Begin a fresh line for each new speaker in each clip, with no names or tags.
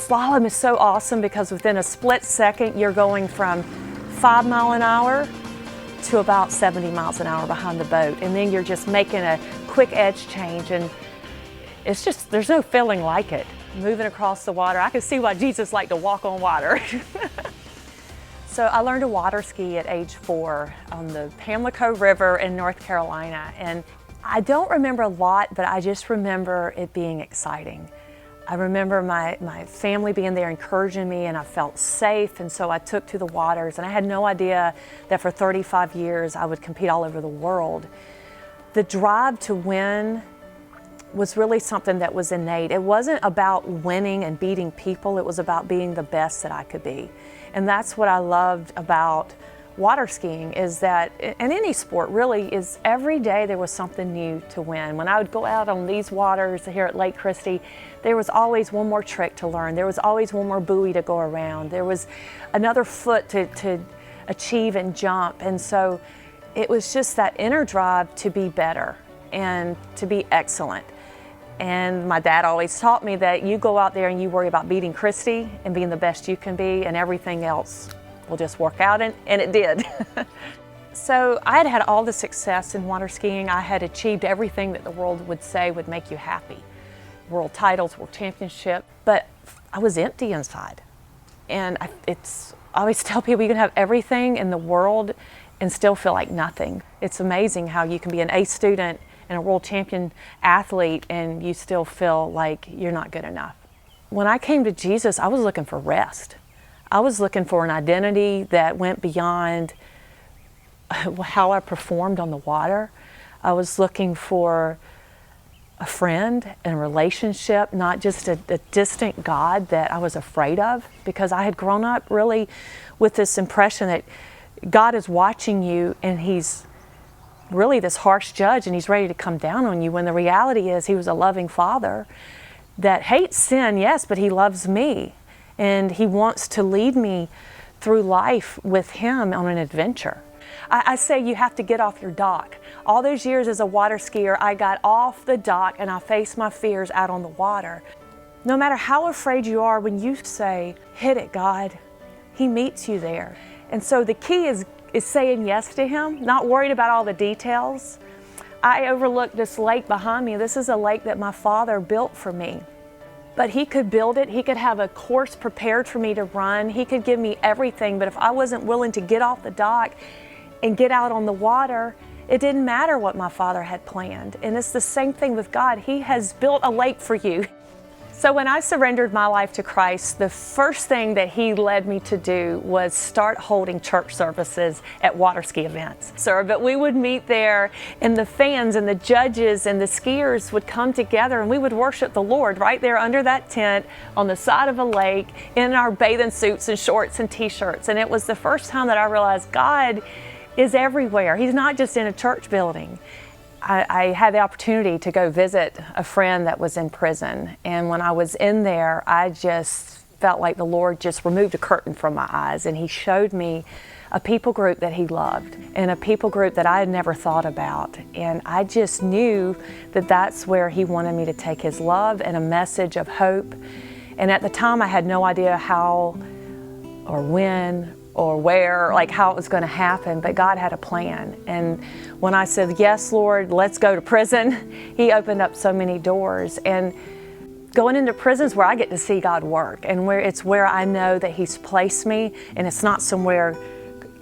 Slalom is so awesome because within a split second, you're going from 5 miles an hour to about 70 miles an hour behind the boat. And then you're just making a quick edge change. And it's just, there's no feeling like it. Moving across the water, I can see why Jesus liked to walk on water. So I learned to water ski at age 4 on the Pamlico River in North Carolina. And I don't remember a lot, but I just remember it being exciting. I remember my family being there encouraging me, and I felt safe, and so I took to the waters. And I had no idea that for 35 years I would compete all over the world. The drive to win was really something that was innate. It wasn't about winning and beating people, it was about being the best that I could be. And that's what I loved about water skiing, is that, in any sport really, is every day there was something new to win. When I would go out on these waters here at Lake Kristi, there was always one more trick to learn. There was always one more buoy to go around. There was another foot to achieve and jump. And so it was just that inner drive to be better and to be excellent. And my dad always taught me that you go out there and you worry about beating Kristi and being the best you can be, and everything else will just work out, and it did. So I had had all the success in water skiing. I had achieved everything that the world would say would make you happy. World titles, world championship, but I was empty inside. And I always tell people, you can have everything in the world and still feel like nothing. It's amazing how you can be an A student and a world champion athlete and you still feel like you're not good enough. When I came to Jesus, I was looking for rest. I was looking for an identity that went beyond how I performed on the water. I was looking for a friend and a relationship, not just a distant God that I was afraid of, because I had grown up really with this impression that God is watching you and He's really this harsh judge and He's ready to come down on you, when the reality is He was a loving Father that hates sin, yes, but He loves me. And He wants to lead me through life with Him on an adventure. I say you have to get off your dock. All those years as a water skier, I got off the dock and I faced my fears out on the water. No matter how afraid you are, when you say, hit it, God, He meets you there. And so the key is saying yes to Him, not worried about all the details. I overlooked this lake behind me. This is a lake that my Father built for me. But He could build it. He could have a course prepared for me to run. He could give me everything. But if I wasn't willing to get off the dock and get out on the water, it didn't matter what my Father had planned. And it's the same thing with God. He has built a lake for you. So when I surrendered my life to Christ, the first thing that He led me to do was start holding church services at water ski events. But we would meet there, and the fans and the judges and the skiers would come together, and we would worship the Lord right there under that tent on the side of a lake in our bathing suits and shorts and t-shirts. And it was the first time that I realized God is everywhere. He's not just in a church building. I had the opportunity to go visit a friend that was in prison, and when I was in there, I just felt like the Lord just removed a curtain from my eyes, and He showed me a people group that He loved and a people group that I had never thought about. And I just knew that that's where He wanted me to take His love and a message of hope. And at the time, I had no idea how or when or where, like how it was going to happen, but God had a plan. And when I said, yes, Lord, let's go to prison, He opened up so many doors. And going into prisons where I get to see God work, and where I know that He's placed me, and it's not somewhere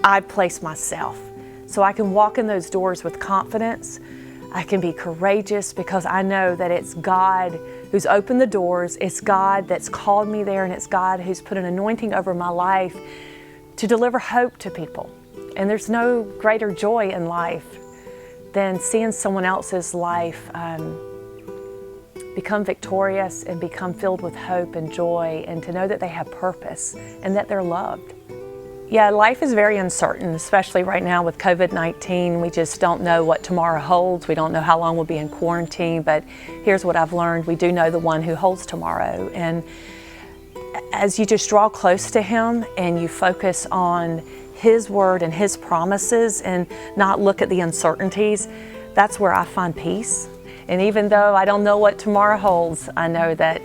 I place myself. So I can walk in those doors with confidence. I can be courageous because I know that it's God who's opened the doors, it's God that's called me there, and it's God who's put an anointing over my life to deliver hope to people. And there's no greater joy in life than seeing someone else's life become victorious and become filled with hope and joy, and to know that they have purpose and that they're loved. Yeah, life is very uncertain, especially right now with COVID-19. We just don't know what tomorrow holds. We don't know how long we'll be in quarantine, but here's what I've learned. We do know the one who holds tomorrow. And as you just draw close to Him and you focus on His word and His promises and not look at the uncertainties, that's where I find peace. And even though I don't know what tomorrow holds, I know that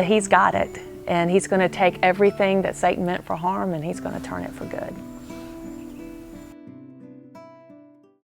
He's got it. And he's going to take everything that Satan meant for harm and he's going to turn it for good.